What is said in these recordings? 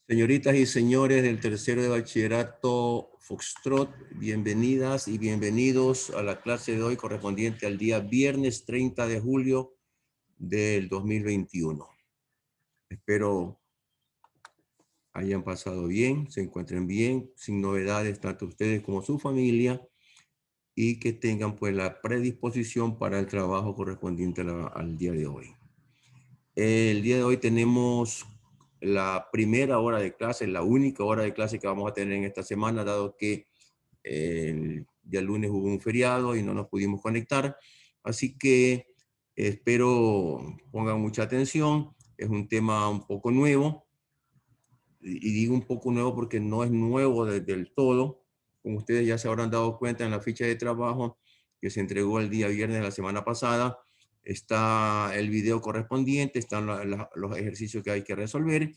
Señoritas y señores del tercero de bachillerato Foxtrot, bienvenidas y bienvenidos a la clase de hoy correspondiente al día viernes 30 de julio del 2021. Espero hayan pasado bien, se encuentren bien, sin novedades, tanto ustedes como su familia, y que tengan pues la predisposición para el trabajo correspondiente al día de hoy. El día de hoy tenemos la primera hora de clase, la única hora de clase que vamos a tener en esta semana, dado que el día lunes hubo un feriado y no nos pudimos conectar. Así que espero pongan mucha atención. Es un tema un poco nuevo. Y digo un poco nuevo porque no es nuevo del todo. Como ustedes ya se habrán dado cuenta en la ficha de trabajo que se entregó el día viernes de la semana pasada, está el video correspondiente, están los ejercicios que hay que resolver.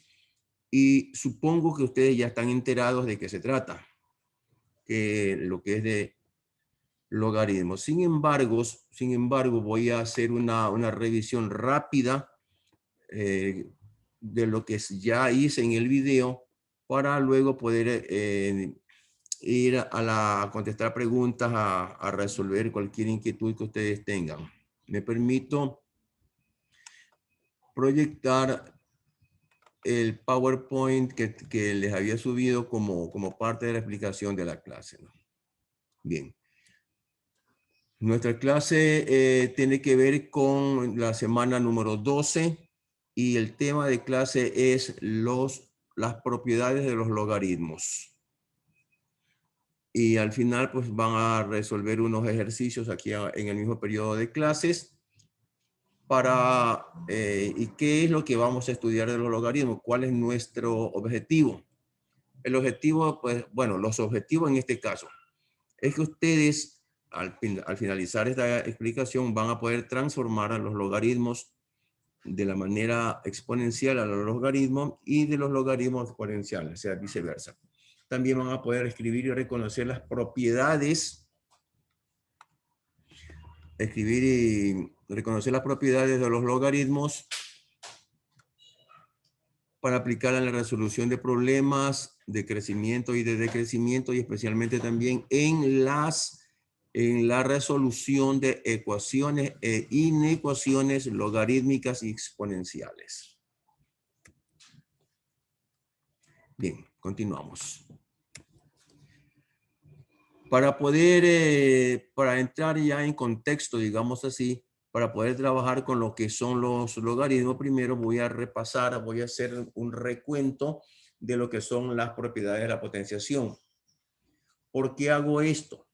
Y supongo que ustedes ya están enterados de qué se trata, lo que es de logaritmos. Sin embargo, voy a hacer una revisión rápida de lo que ya hice en el video para luego poder ir a contestar preguntas, a resolver cualquier inquietud que ustedes tengan. Me permito proyectar el PowerPoint que les había subido como parte de la explicación de la clase, ¿no? Bien. Nuestra clase tiene que ver con la semana número 12 y el tema de clase es las propiedades de los logaritmos. Y al final pues van a resolver unos ejercicios aquí en el mismo periodo de clases ¿y qué es lo que vamos a estudiar de los logaritmos? ¿Cuál es nuestro objetivo? El objetivo, pues, bueno, los objetivos en este caso es que ustedes al finalizar esta explicación van a poder transformar a los logaritmos de la manera exponencial a los logaritmos y de los logaritmos exponenciales, o sea, viceversa. También van a poder escribir y reconocer las propiedades, escribir y reconocer las propiedades de los logaritmos para aplicar en la resolución de problemas de crecimiento y de decrecimiento y especialmente también en la resolución de ecuaciones e inecuaciones logarítmicas y exponenciales. Bien, continuamos. Para entrar ya en contexto, digamos así, para poder trabajar con lo que son los logaritmos, primero voy a hacer un recuento de lo que son las propiedades de la potenciación. ¿Por qué hago esto?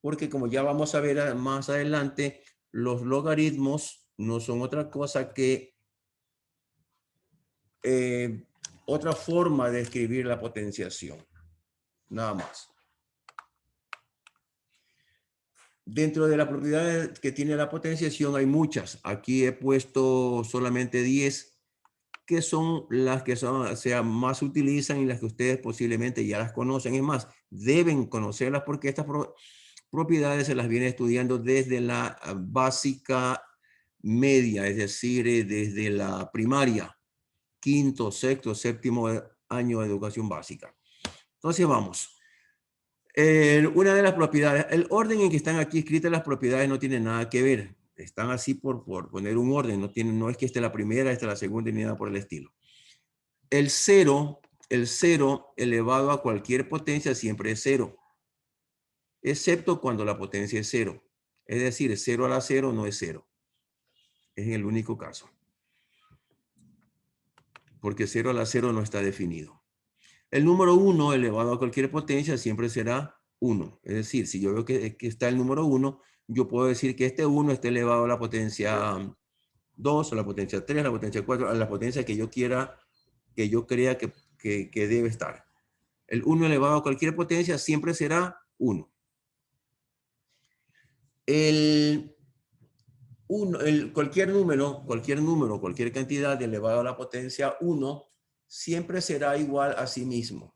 Porque como ya vamos a ver más adelante, los logaritmos no son otra cosa que otra forma de escribir la potenciación. Nada más. Dentro de las propiedades que tiene la potenciación hay muchas. Aquí he puesto solamente 10, que son las que más utilizan y las que ustedes posiblemente ya las conocen. Es más, deben conocerlas porque estas propiedades se las viene estudiando desde la básica media, es decir, desde la primaria, quinto, sexto, séptimo año de educación básica. Entonces vamos. Una de las propiedades, el orden en que están aquí escritas las propiedades no tiene nada que ver. Están así por poner un orden. No es que esté la primera, esta la segunda ni nada por el estilo. El cero elevado a cualquier potencia siempre es cero, excepto cuando la potencia es cero. Es decir, 0 a la 0 no es 0. Es en el único caso. Porque 0 a la 0 no está definido. El número 1 elevado a cualquier potencia siempre será 1. Es decir, si yo veo que está el número 1, yo puedo decir que este 1 está elevado a la potencia 2, a la potencia 3, a la potencia 4, a la potencia que yo quiera, que yo crea que debe estar. El 1 elevado a cualquier potencia siempre será 1. Cualquier número, cualquier cantidad elevado a la potencia 1, siempre será igual a sí mismo.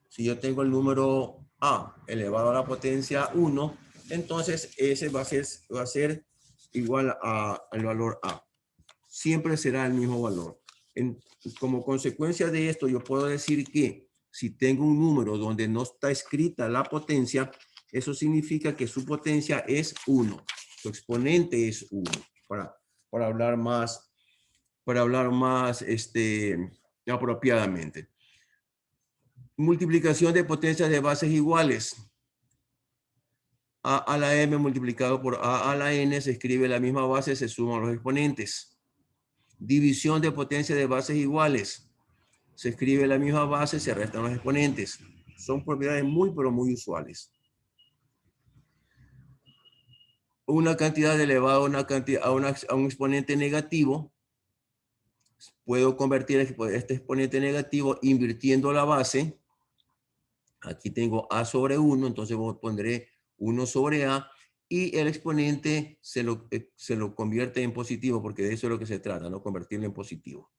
Si yo tengo el número A elevado a la potencia 1, entonces ese va a ser igual al valor A. Siempre será el mismo valor. Como consecuencia de esto, yo puedo decir que si tengo un número donde no está escrita la potencia, eso significa que su potencia es 1. Su exponente es 1. Para hablar más, apropiadamente. Multiplicación de potencias de bases iguales. A a la m multiplicado por a a la n se escribe la misma base, se suman los exponentes. División de potencias de bases iguales. Se escribe la misma base, se restan los exponentes. Son propiedades muy, pero muy usuales. Una cantidad elevada a un exponente negativo. Puedo convertir este exponente negativo invirtiendo la base. Aquí tengo a sobre 1, entonces pondré 1 sobre a y el exponente se lo convierte en positivo, porque de eso es lo que se trata, ¿no? Convertirlo en positivo.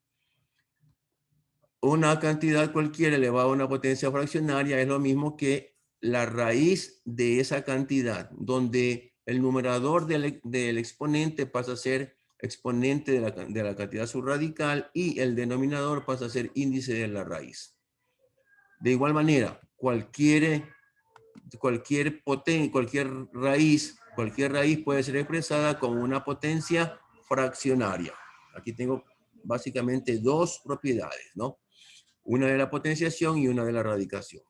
Una cantidad cualquiera elevada a una potencia fraccionaria es lo mismo que la raíz de esa cantidad, donde el numerador del exponente pasa a ser exponente de la cantidad subradical y el denominador pasa a ser índice de la raíz. De igual manera, cualquier raíz puede ser expresada como una potencia fraccionaria. Aquí tengo básicamente dos propiedades, ¿no? Una de la potenciación y una de la radicación.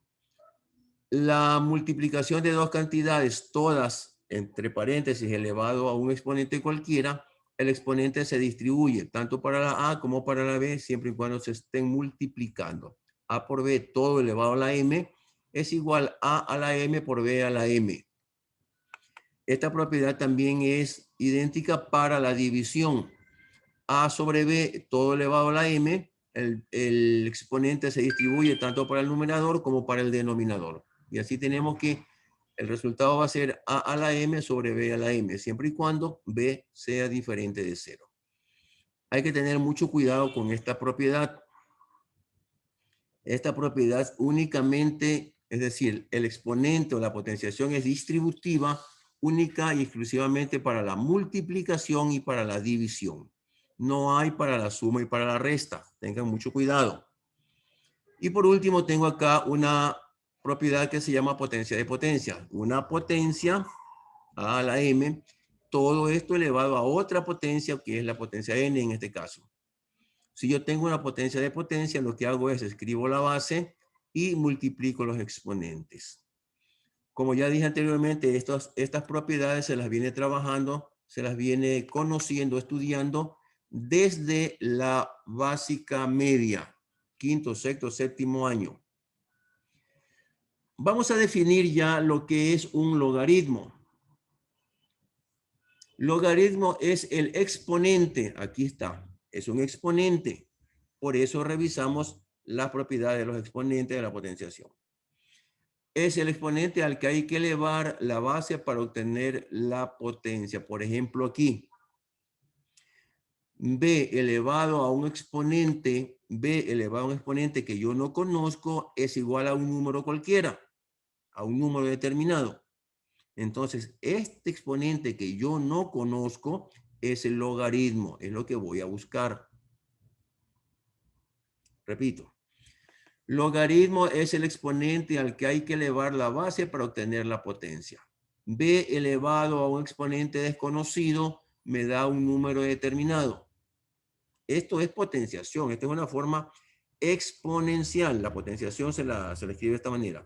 La multiplicación de dos cantidades, todas entre paréntesis elevado a un exponente cualquiera, el exponente se distribuye tanto para la a como para la b, siempre y cuando se estén multiplicando. A por b, todo elevado a la m, es igual a la m por b a la m. Esta propiedad también es idéntica para la división. A sobre b, todo elevado a la m, el exponente se distribuye tanto para el numerador como para el denominador. Y así tenemos que el resultado va a ser a la m sobre b a la m, siempre y cuando b sea diferente de 0. Hay que tener mucho cuidado con esta propiedad. Esta propiedad únicamente, es decir, el exponente o la potenciación es distributiva única y exclusivamente para la multiplicación y para la división. No hay para la suma y para la resta. Tengan mucho cuidado. Y por último, tengo acá una propiedad que se llama potencia de potencia. Una potencia a la m, todo esto elevado a otra potencia, que es la potencia n en este caso. Si yo tengo una potencia de potencia, lo que hago es escribo la base y multiplico los exponentes. Como ya dije anteriormente, estas propiedades se las viene trabajando, se las viene conociendo, estudiando desde la básica media, quinto, sexto, séptimo año. Vamos a definir ya lo que es un logaritmo. Logaritmo es el exponente, aquí está, es un exponente. Por eso revisamos las propiedades de los exponentes de la potenciación. Es el exponente al que hay que elevar la base para obtener la potencia. Por ejemplo, aquí, b elevado a un exponente que yo no conozco es igual a un número cualquiera, a un número determinado. Entonces, este exponente que yo no conozco es el logaritmo, es lo que voy a buscar. Repito. Logaritmo es el exponente al que hay que elevar la base para obtener la potencia. B elevado a un exponente desconocido me da un número determinado. Esto es potenciación. Esta es una forma exponencial. La potenciación se la escribe de esta manera.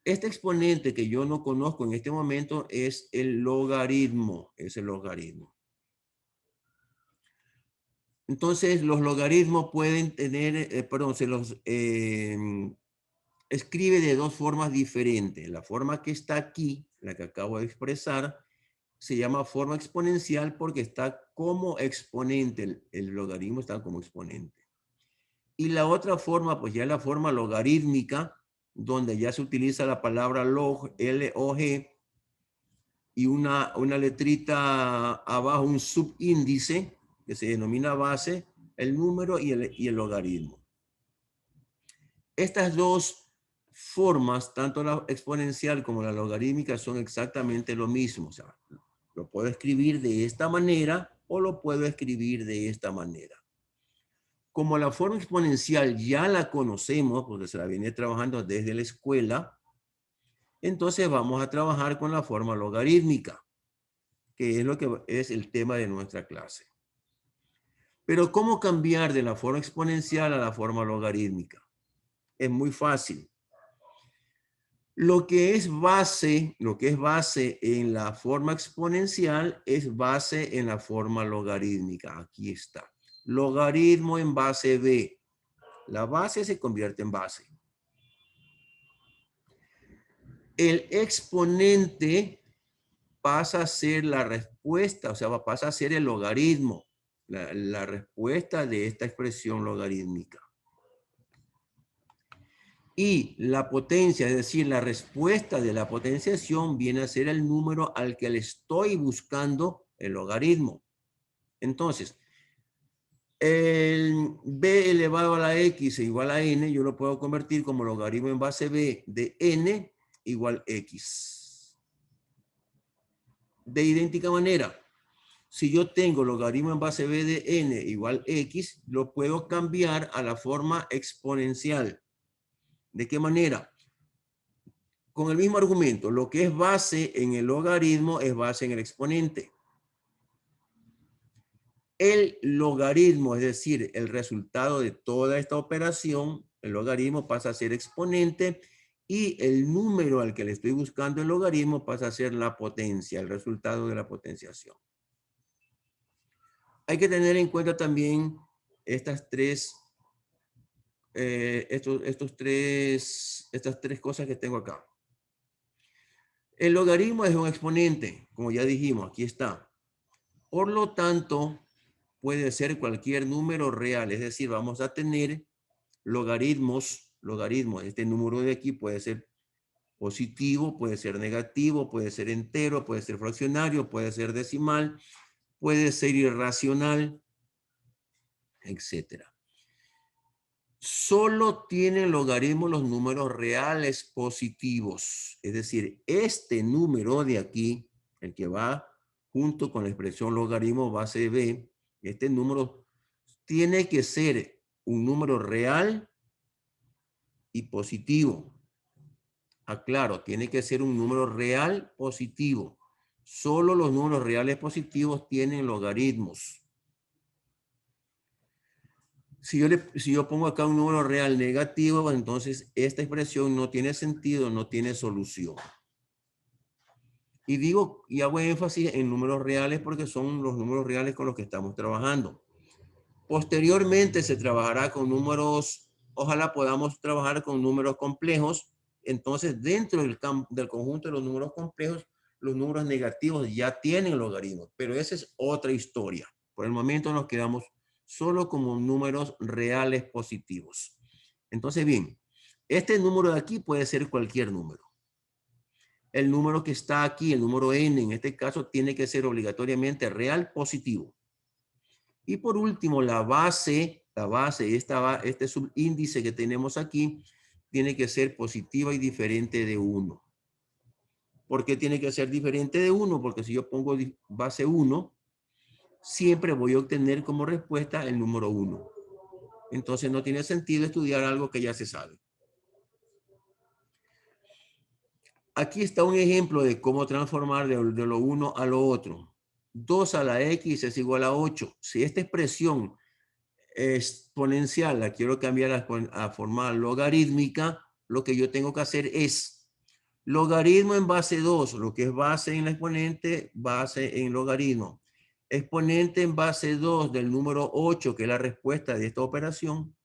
Este exponente que yo no conozco en este momento es el logaritmo. Es el logaritmo. Entonces, los logaritmos pueden tener, se los escribe de dos formas diferentes. La forma que está aquí, la que acabo de expresar, se llama forma exponencial porque está como exponente. El logaritmo está como exponente. Y la otra forma, pues ya es la forma logarítmica, donde ya se utiliza la palabra log, L-O-G, y una letrita abajo, un subíndice, que se denomina base, el número y el logaritmo. Estas dos formas, tanto la exponencial como la logarítmica, son exactamente lo mismo. O sea, lo puedo escribir de esta manera o lo puedo escribir de esta manera. Como la forma exponencial ya la conocemos, porque se la viene trabajando desde la escuela, entonces vamos a trabajar con la forma logarítmica, que es lo que es el tema de nuestra clase. Pero ¿cómo cambiar de la forma exponencial a la forma logarítmica? Es muy fácil. Lo que es base en la forma exponencial es base en la forma logarítmica. Aquí está. Logaritmo en base b. La base se convierte en base. El exponente pasa a ser la respuesta, o sea, pasa a ser el logaritmo, la respuesta de esta expresión logarítmica. Y la potencia, es decir, la respuesta de la potenciación viene a ser el número al que le estoy buscando el logaritmo. Entonces, el b elevado a la x igual a n, yo lo puedo convertir como logaritmo en base b de n igual x. De idéntica manera, si yo tengo logaritmo en base b de n igual x, lo puedo cambiar a la forma exponencial. ¿De qué manera? Con el mismo argumento, lo que es base en el logaritmo es base en el exponente. El logaritmo, es decir, el resultado de toda esta operación, el logaritmo pasa a ser exponente y el número al que le estoy buscando el logaritmo pasa a ser la potencia, el resultado de la potenciación. Hay que tener en cuenta también estas tres cosas que tengo acá. El logaritmo es un exponente, como ya dijimos, aquí está. Por lo tanto, puede ser cualquier número real, es decir, vamos a tener logaritmos. Este número de aquí puede ser positivo, puede ser negativo, puede ser entero, puede ser fraccionario, puede ser decimal, puede ser irracional, etcétera. Solo tienen logaritmo los números reales positivos. Es decir, este número de aquí, el que va junto con la expresión logaritmo base b, este número tiene que ser un número real y positivo. Aclaro, tiene que ser un número real positivo. Solo los números reales positivos tienen logaritmos. Si yo pongo acá un número real negativo, entonces esta expresión no tiene sentido, no tiene solución. Y hago énfasis en números reales porque son los números reales con los que estamos trabajando. Posteriormente se trabajará con números, ojalá podamos trabajar con números complejos. Entonces, dentro del conjunto de los números complejos, los números negativos ya tienen logaritmos, pero esa es otra historia. Por el momento nos quedamos solo como números reales positivos. Entonces, bien, este número de aquí puede ser cualquier número. El número que está aquí, el número n, en este caso, tiene que ser obligatoriamente real positivo. Y por último, este subíndice que tenemos aquí, tiene que ser positiva y diferente de 1. ¿Por qué tiene que ser diferente de 1? Porque si yo pongo base 1, siempre voy a obtener como respuesta el número 1. Entonces no tiene sentido estudiar algo que ya se sabe. Aquí está un ejemplo de cómo transformar de lo uno a lo otro. 2 a la x es igual a 8. Si esta expresión exponencial la quiero cambiar a forma logarítmica, lo que yo tengo que hacer es logaritmo en base 2, lo que es base en la exponente, base en logaritmo. Exponente en base 2 del número 8, que es la respuesta de esta operación,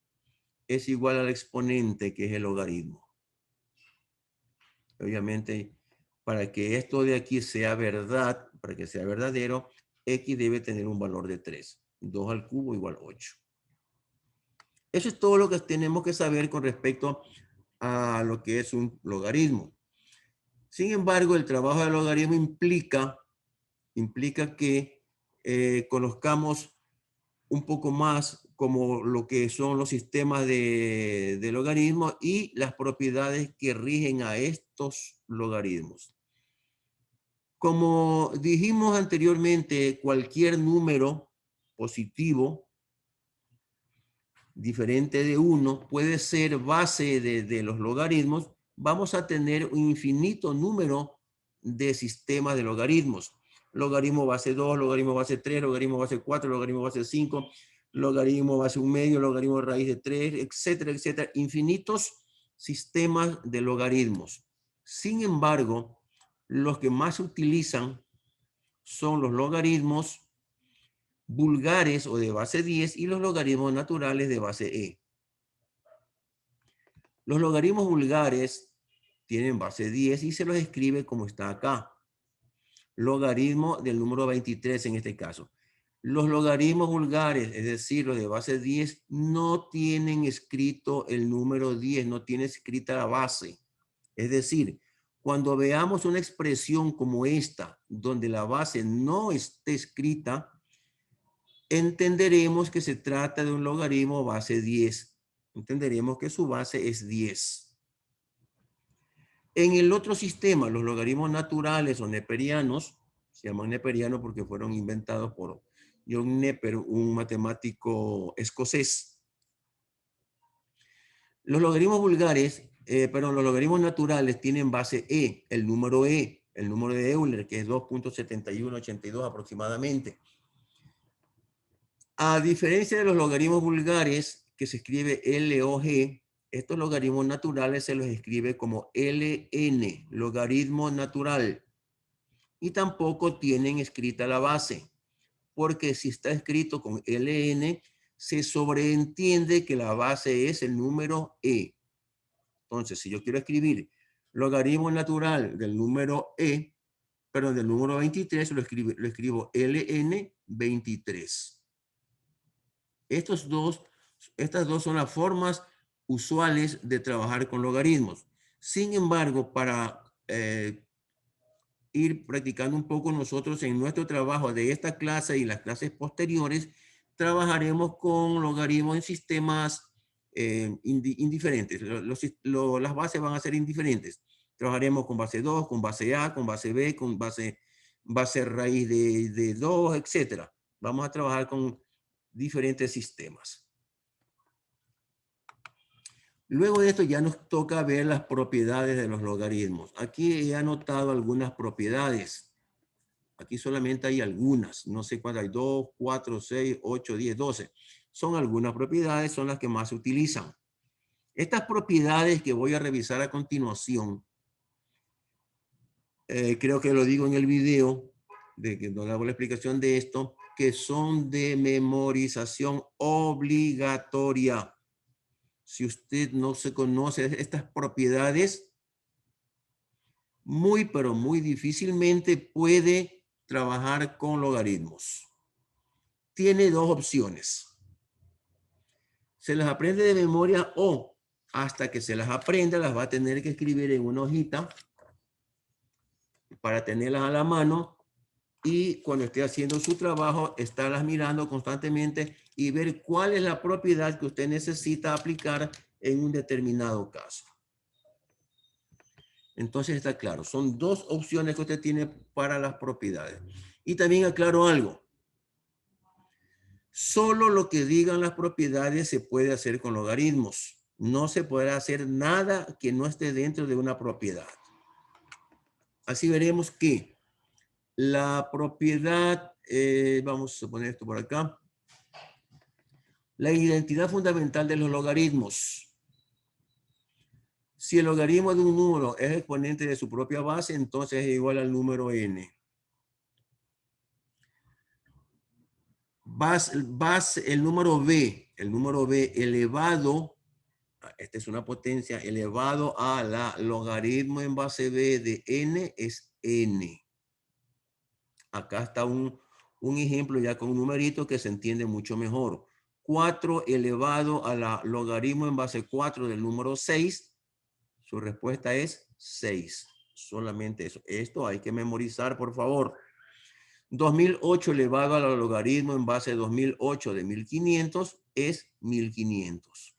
es igual al exponente, que es el logaritmo. Obviamente, para que esto de aquí sea verdad, para que sea verdadero, x debe tener un valor de 3. 2 al cubo igual 8. Eso es todo lo que tenemos que saber con respecto a lo que es un logaritmo. Sin embargo, el trabajo del logaritmo implica que conozcamos un poco más como lo que son los sistemas de logaritmos y las propiedades que rigen a estos logaritmos. Como dijimos anteriormente, cualquier número positivo diferente de 1 puede ser base de los logaritmos, vamos a tener un infinito número de sistemas de logaritmos. Logaritmo base 2, logaritmo base 3, logaritmo base 4, logaritmo base 5, logaritmo base 1 medio, logaritmo raíz de 3, etcétera, etcétera. Infinitos sistemas de logaritmos. Sin embargo, los que más se utilizan son los logaritmos vulgares o de base 10 y los logaritmos naturales de base E. Los logaritmos vulgares tienen base 10 y se los escribe como está acá. Logaritmo del número 23 en este caso. Los logaritmos vulgares, es decir, los de base 10, no tienen escrito el número 10, no tiene escrita la base. Es decir, cuando veamos una expresión como esta, donde la base no esté escrita, entenderemos que se trata de un logaritmo base 10. Entenderemos que su base es 10. En el otro sistema, los logaritmos naturales o neperianos, se llaman neperianos porque fueron inventados por John Neper, un matemático escocés. Los logaritmos vulgares, los logaritmos naturales tienen base E, el número de Euler, que es 2.7182 aproximadamente. A diferencia de los logaritmos vulgares, que se escribe LOG, estos logaritmos naturales se los escribe como LN, logaritmo natural. Y tampoco tienen escrita la base, porque si está escrito con LN, se sobreentiende que la base es el número E. Entonces, si yo quiero escribir logaritmo natural del número E, perdón, del número 23, lo escribo LN 23. Estas dos son las formas usuales de trabajar con logaritmos. Sin embargo, para ir practicando un poco nosotros en nuestro trabajo de esta clase y las clases posteriores, trabajaremos con logaritmos en sistemas indiferentes. Las bases van a ser indiferentes. Trabajaremos con base 2, con base A, con base B, con base raíz de 2, etc. Vamos a trabajar con diferentes sistemas. Luego de esto ya nos toca ver las propiedades de los logaritmos. Aquí he anotado algunas propiedades. Aquí solamente hay algunas. No sé cuántas hay. 2, 4, 6, 8, 10, 12. Son algunas propiedades, son las que más se utilizan. Estas propiedades que voy a revisar a continuación, creo que lo digo en el video, de que no hago la explicación de esto, que son de memorización obligatoria. Si usted no se conoce estas propiedades, pero muy difícilmente puede trabajar con logaritmos. Tiene dos opciones. Se las aprende de memoria o hasta que se las aprenda las va a tener que escribir en una hojita para tenerlas a la mano y cuando esté haciendo su trabajo, estarlas mirando constantemente y ver cuál es la propiedad que usted necesita aplicar en un determinado caso. Entonces está claro, son dos opciones que usted tiene para las propiedades. Y también aclaro algo. Solo lo que digan las propiedades se puede hacer con logaritmos. No se podrá hacer nada que no esté dentro de una propiedad. Así veremos que la propiedad, vamos a poner esto por acá. La identidad fundamental de los logaritmos. Si el logaritmo de un número es exponente de su propia base, entonces es igual al número n. El número b elevado, esta es una potencia, elevado a la logaritmo en base b de n es n. Acá está un ejemplo ya con un numerito que se entiende mucho mejor. 4 elevado a la logaritmo en base 4 del número 6. Su respuesta es 6. Solamente eso. Esto hay que memorizar, por favor. 2008 elevado a la logaritmo en base 2008 de 1500 es 1500.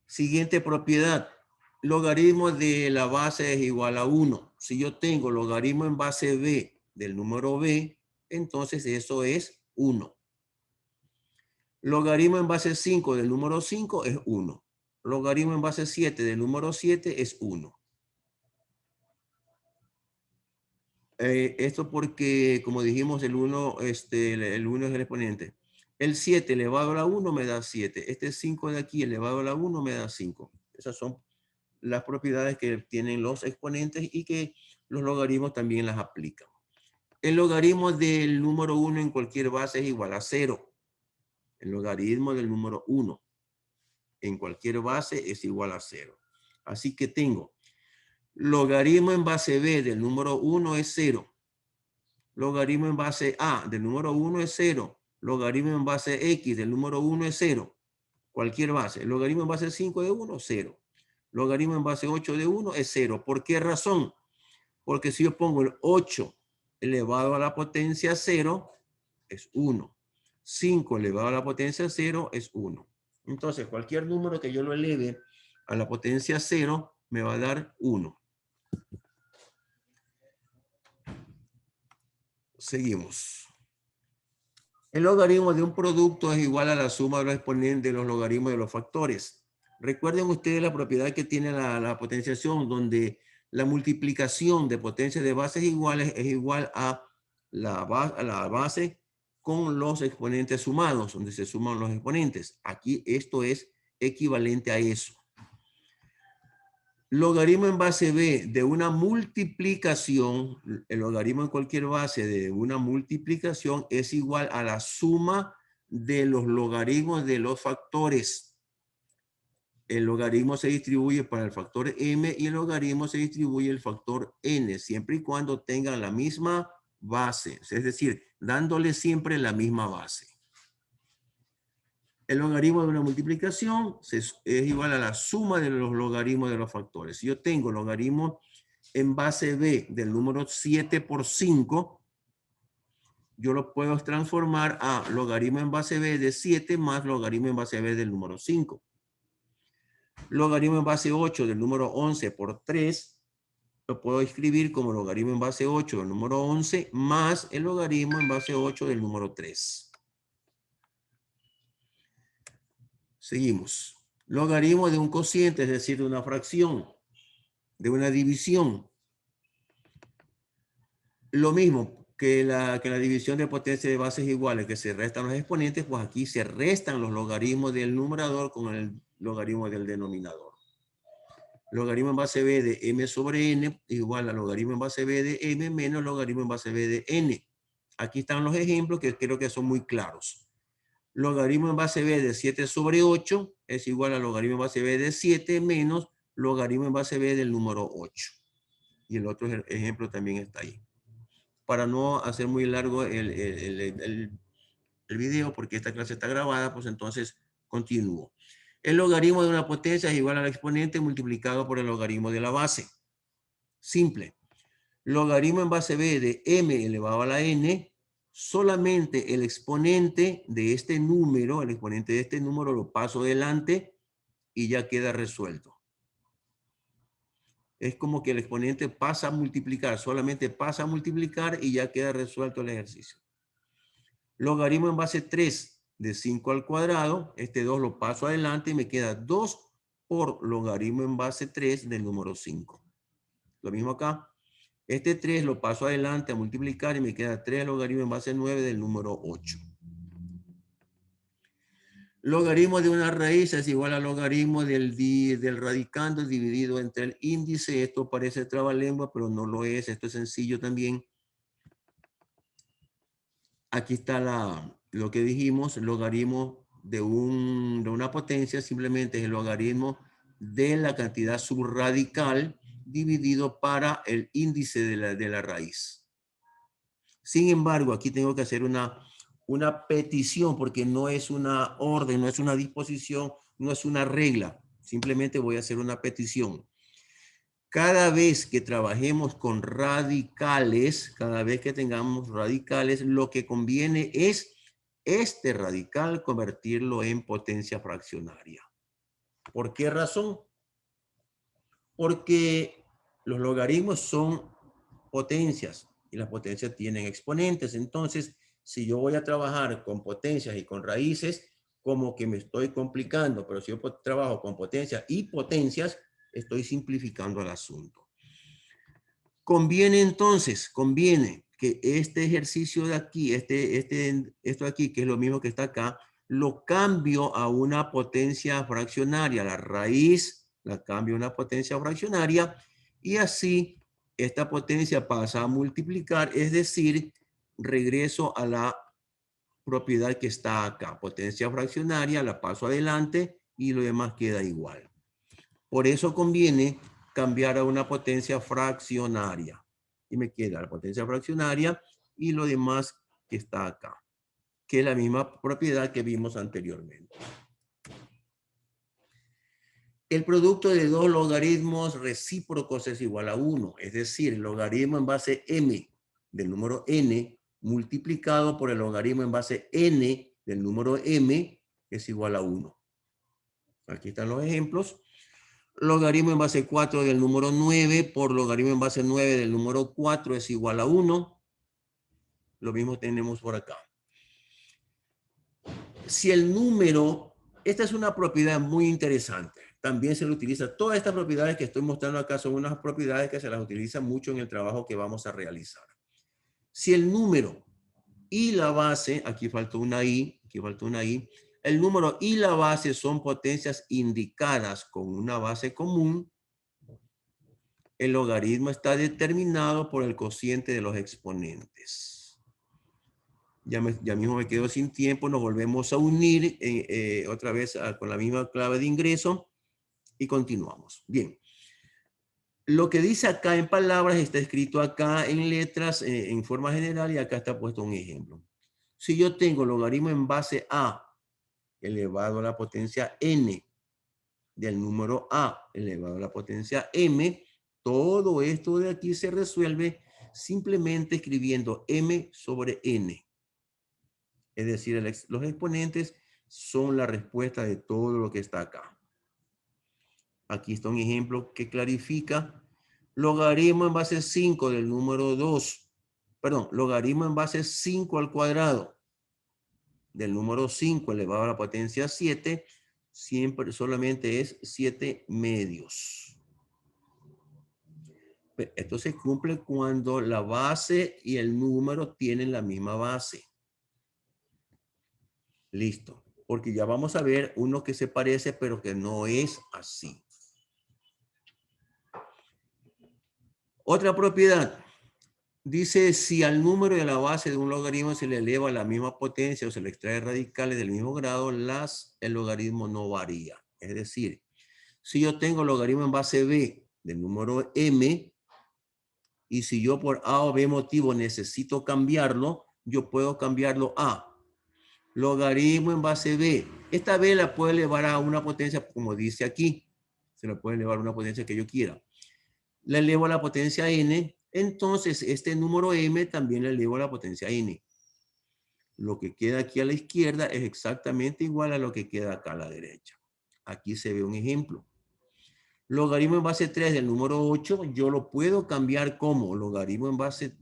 Siguiente propiedad. Logaritmo de la base es igual a 1. Si yo tengo logaritmo en base b del número b, entonces eso es 1. Logaritmo en base 5 del número 5 es 1. Logaritmo en base 7 del número 7 es 1. Esto porque, como dijimos, el 1 el 1 es el exponente. El 7 elevado a la 1 me da 7. Este 5 de aquí elevado a la 1 me da 5. Esas son las propiedades que tienen los exponentes y que los logaritmos también las aplican. El logaritmo del número 1 en cualquier base es igual a 0. El logaritmo del número 1 en cualquier base es igual a 0. Así que tengo logaritmo en base b del número 1 es 0. Logaritmo en base a del número 1 es 0. Logaritmo en base x del número 1 es 0. Cualquier base. Logaritmo en base 5 de 1, 0. Logaritmo en base 8 de 1 es 0. ¿Por qué razón? Porque si yo pongo el 8 elevado a la potencia 0, es 1. 5 elevado a la potencia 0 es 1. Entonces, cualquier número que yo lo eleve a la potencia 0 me va a dar 1. Seguimos. El logaritmo de un producto es igual a la suma de los exponentes de los logaritmos de los factores. Recuerden ustedes la propiedad que tiene la potenciación, donde la multiplicación de potencias de bases iguales es igual a la base con los exponentes sumados, donde se suman los exponentes. Aquí esto es equivalente a eso. Logaritmo en base b de una multiplicación, el logaritmo en cualquier base de una multiplicación es igual a la suma de los logaritmos de los factores. El logaritmo se distribuye para el factor m y el logaritmo se distribuye el factor n, siempre y cuando tengan la misma base, es decir, dándole siempre la misma base. El logaritmo de una multiplicación es igual a la suma de los logaritmos de los factores. Si yo tengo logaritmo en base b del número 7 por 5, yo lo puedo transformar a logaritmo en base b de 7 más logaritmo en base b del número 5. Logaritmo en base 8 del número 11 por 3, lo puedo escribir como logaritmo en base 8 del número 11 más el logaritmo en base 8 del número 3. Seguimos. Logaritmo de un cociente, es decir, de una fracción, de una división. Lo mismo que la división de potencia de bases iguales, que se restan los exponentes, pues aquí se restan los logaritmos del numerador con el logaritmo del denominador. Logaritmo en base b de m sobre n igual a logaritmo en base b de m menos logaritmo en base b de n. Aquí están los ejemplos que creo que son muy claros. Logaritmo en base b de 7 sobre 8 es igual a logaritmo en base b de 7 menos logaritmo en base b del número 8. Y el otro ejemplo también está ahí. Para no hacer muy largo el video, porque esta clase está grabada, pues entonces continúo. El logaritmo de una potencia es igual al exponente multiplicado por el logaritmo de la base. Simple. Logaritmo en base b de m elevado a la n, solamente el exponente de este número, el exponente de este número lo paso adelante y ya queda resuelto. Es como que el exponente pasa a multiplicar, solamente pasa a multiplicar y ya queda resuelto el ejercicio. Logaritmo en base 3 de 5 al cuadrado, este 2 lo paso adelante y me queda 2 por logaritmo en base 3 del número 5. Lo mismo acá. Este 3 lo paso adelante a multiplicar y me queda 3 logaritmo en base 9 del número 8. Logaritmo de una raíz es igual al logaritmo del radicando dividido entre el índice. Esto parece trabalengua, pero no lo es. Esto es sencillo también. Aquí está lo que dijimos. Logaritmo de una potencia simplemente es el logaritmo de la cantidad subradical dividido para el índice de la raíz. Sin embargo, aquí tengo que hacer una petición porque no es una orden, no es una disposición, no es una regla. Simplemente voy a hacer una petición. Cada vez que trabajemos con radicales, cada vez que tengamos radicales, lo que conviene es este radical convertirlo en potencia fraccionaria. ¿Por qué razón? Porque los logaritmos son potencias y las potencias tienen exponentes. Entonces, si yo voy a trabajar con potencias y con raíces, como que me estoy complicando, pero si yo trabajo con potencias y potencias, estoy simplificando el asunto. Conviene entonces, conviene que este ejercicio de aquí, esto de aquí, que es lo mismo que está acá, lo cambio a una potencia fraccionaria. La raíz la cambio a una potencia fraccionaria y así esta potencia pasa a multiplicar, es decir, regreso a la propiedad que está acá. Potencia fraccionaria, la paso adelante y lo demás queda igual. Por eso conviene cambiar a una potencia fraccionaria. Y me queda la potencia fraccionaria y lo demás que está acá, que es la misma propiedad que vimos anteriormente. El producto de dos logaritmos recíprocos es igual a 1. Es decir, el logaritmo en base m del número n multiplicado por el logaritmo en base n del número m es igual a 1. Aquí están los ejemplos. Logaritmo en base 4 del número 9 por logaritmo en base 9 del número 4 es igual a 1. Lo mismo tenemos por acá. Si el número, esta es una propiedad muy interesante. También se le utiliza, todas estas propiedades que estoy mostrando acá son unas propiedades que se las utiliza mucho en el trabajo que vamos a realizar. Si el número y la base, aquí faltó una i, el número y la base son potencias indicadas con una base común, el logaritmo está determinado por el cociente de los exponentes. Ya mismo me quedo sin tiempo, nos volvemos a unir otra vez con la misma clave de ingreso y continuamos. Bien. Lo que dice acá en palabras está escrito acá en letras en forma general y acá está puesto un ejemplo. Si yo tengo logaritmo en base a elevado a la potencia n del número a elevado a la potencia m, todo esto de aquí se resuelve simplemente escribiendo m sobre n. Es decir, los exponentes son la respuesta de todo lo que está acá. Aquí está un ejemplo que clarifica. Logaritmo en base 5 del número 2. Perdón, logaritmo en base 5 al cuadrado del número 5 elevado a la potencia 7, siempre solamente es 7 medios. Esto se cumple cuando la base y el número tienen la misma base. Listo. Porque ya vamos a ver uno que se parece, pero que no es así. Otra propiedad. Dice, si al número de la base de un logaritmo se le eleva a la misma potencia o se le extrae radicales del mismo grado, el logaritmo no varía. Es decir, si yo tengo logaritmo en base b del número m, y si yo por a o b motivo necesito cambiarlo, yo puedo cambiarlo a logaritmo en base b. Esta b la puedo elevar a una potencia, como dice aquí. Se la puede elevar a una potencia que yo quiera. La elevo a la potencia n, entonces este número m también le elevo a la potencia n. Lo que queda aquí a la izquierda es exactamente igual a lo que queda acá a la derecha. Aquí se ve un ejemplo. Logaritmo en base 3 del número 8, yo lo puedo cambiar como logaritmo en base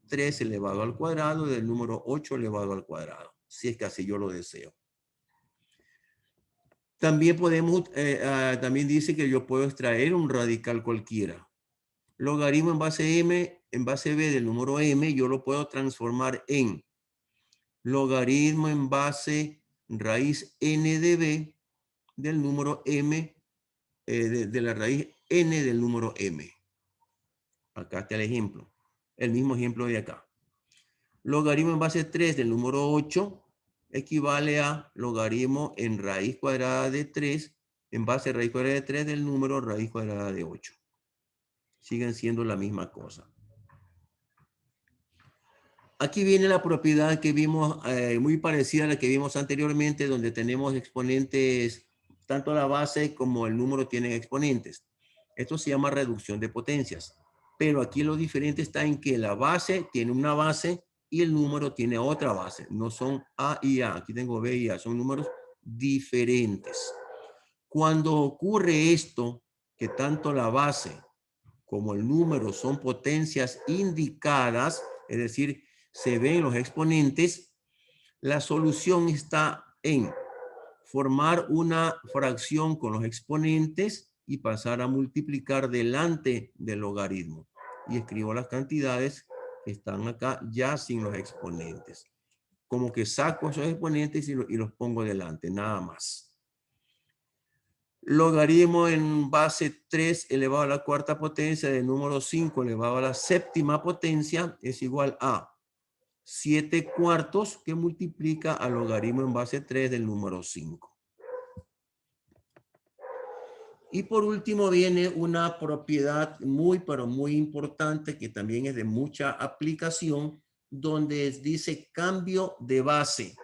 3 elevado al cuadrado del número 8 elevado al cuadrado, si es que así yo lo deseo. También también dice que yo puedo extraer un radical cualquiera. Logaritmo en base m, en base b del número m, yo lo puedo transformar en logaritmo en base raíz n de b del número m, de la raíz n del número m. Acá está el ejemplo. El mismo ejemplo de acá. Logaritmo en base 3 del número 8 equivale a logaritmo en raíz cuadrada de 3 en base a raíz cuadrada de 3 del número raíz cuadrada de 8. Siguen siendo la misma cosa. Aquí viene la propiedad que vimos, muy parecida a la que vimos anteriormente, donde tenemos exponentes, tanto la base como el número tienen exponentes. Esto se llama reducción de potencias. Pero aquí lo diferente está en que la base tiene una base y el número tiene otra base. No son A y A. Aquí tengo B y A. Son números diferentes. Cuando ocurre esto, que tanto la base como el número son potencias indicadas, es decir, se ven los exponentes, la solución está en formar una fracción con los exponentes y pasar a multiplicar delante del logaritmo. Y escribo las cantidades que están acá ya sin los exponentes. Como que saco esos exponentes y los pongo delante, nada más. Logaritmo en base 3 elevado a la cuarta potencia del número 5 elevado a la séptima potencia es igual a 7 cuartos que multiplica al logaritmo en base 3 del número 5. Y por último viene una propiedad pero muy importante que también es de mucha aplicación, donde dice cambio de base.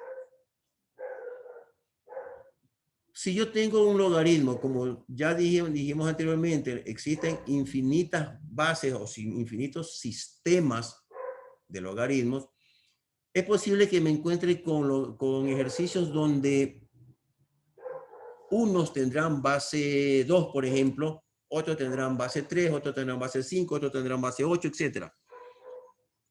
Si yo tengo un logaritmo, como ya dijimos anteriormente, existen infinitas bases o infinitos sistemas de logaritmos, es posible que me encuentre con ejercicios donde unos tendrán base 2, por ejemplo, otros tendrán base 3, otros tendrán base 5, otros tendrán base 8, etc.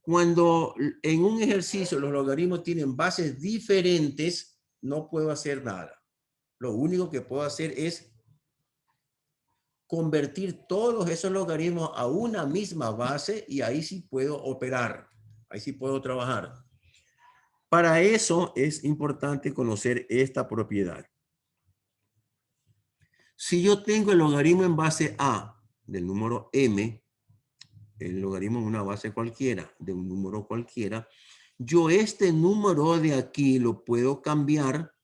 Cuando en un ejercicio los logaritmos tienen bases diferentes, no puedo hacer nada. Lo único que puedo hacer es convertir todos esos logaritmos a una misma base y ahí sí puedo operar, ahí sí puedo trabajar. Para eso es importante conocer esta propiedad. Si yo tengo el logaritmo en base A del número m, el logaritmo en una base cualquiera, de un número cualquiera, yo este número de aquí lo puedo cambiar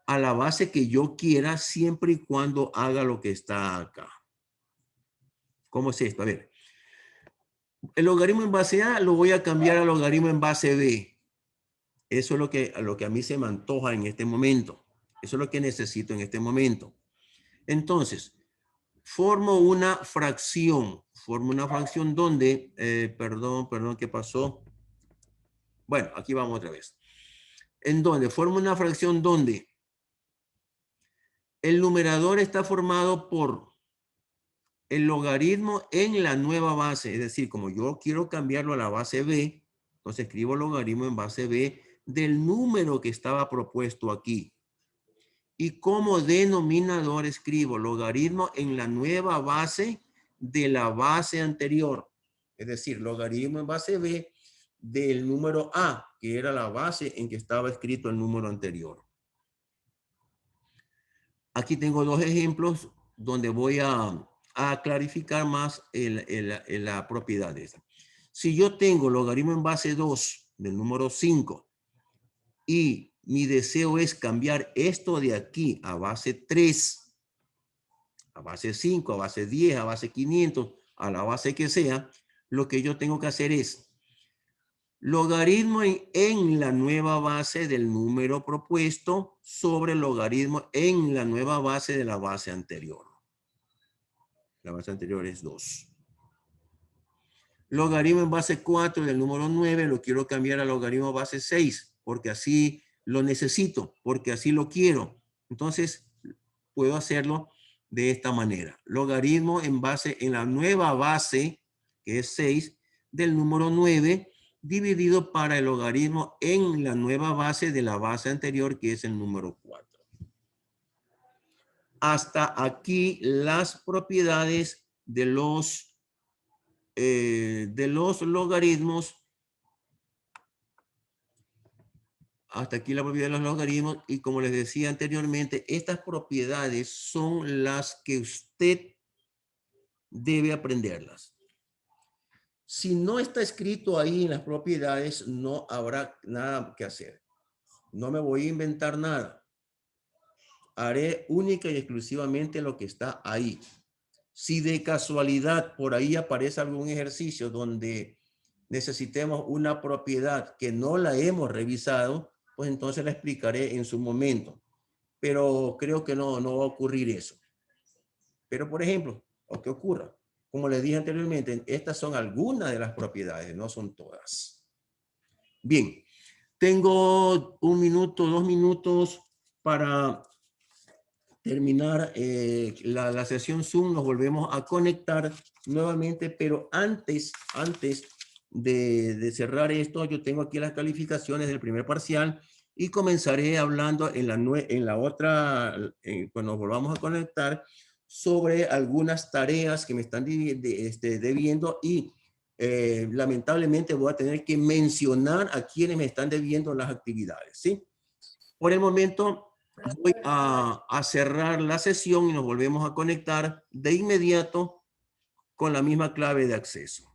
a la base que yo quiera siempre y cuando haga lo que está acá. ¿Cómo es esto? A ver. El logaritmo en base A lo voy a cambiar al logaritmo en base B. Eso es lo que a mí se me antoja en este momento. Eso es lo que necesito en este momento. Entonces, formo una fracción. Formo una fracción donde, perdón, ¿qué pasó? Bueno, aquí vamos otra vez. En donde formo una fracción donde el numerador está formado por el logaritmo en la nueva base. Es decir, como yo quiero cambiarlo a la base B, entonces escribo logaritmo en base B del número que estaba propuesto aquí. Y como denominador escribo logaritmo en la nueva base de la base anterior. Es decir, logaritmo en base B del número A, que era la base en que estaba escrito el número anterior. Aquí tengo dos ejemplos donde voy a clarificar más la propiedad de esta. Si yo tengo logaritmo en base 2 del número 5 y mi deseo es cambiar esto de aquí a base 3, a base 5, a base 10, a base 500, a la base que sea, lo que yo tengo que hacer es logaritmo en la nueva base del número propuesto sobre el logaritmo en la nueva base de la base anterior. La base anterior es 2. Logaritmo en base 4 del número 9 lo quiero cambiar a logaritmo base 6 porque así lo necesito, porque así lo quiero. Entonces, puedo hacerlo de esta manera. Logaritmo en la nueva base, que es 6, del número 9, dividido para el logaritmo en la nueva base de la base anterior, que es el número 4. Hasta aquí las propiedades de los logaritmos. Hasta aquí la propiedad de los logaritmos. Y como les decía anteriormente, estas propiedades son las que usted debe aprenderlas. Si no está escrito ahí en las propiedades, no habrá nada que hacer. No me voy a inventar nada. Haré única y exclusivamente lo que está ahí. Si de casualidad por ahí aparece algún ejercicio donde necesitemos una propiedad que no la hemos revisado, pues entonces la explicaré en su momento. Pero creo que no va a ocurrir eso. Pero, por ejemplo, o que ocurra, como les dije anteriormente, estas son algunas de las propiedades, no son todas. Bien, tengo 1 minuto, 2 minutos para terminar la sesión Zoom. Nos volvemos a conectar nuevamente, pero antes de cerrar esto, yo tengo aquí las calificaciones del primer parcial y comenzaré hablando en la otra, cuando nos volvamos a conectar, sobre algunas tareas que me están debiendo y lamentablemente voy a tener que mencionar a quienes me están debiendo las actividades, ¿sí? Por el momento voy a cerrar la sesión y nos volvemos a conectar de inmediato con la misma clave de acceso.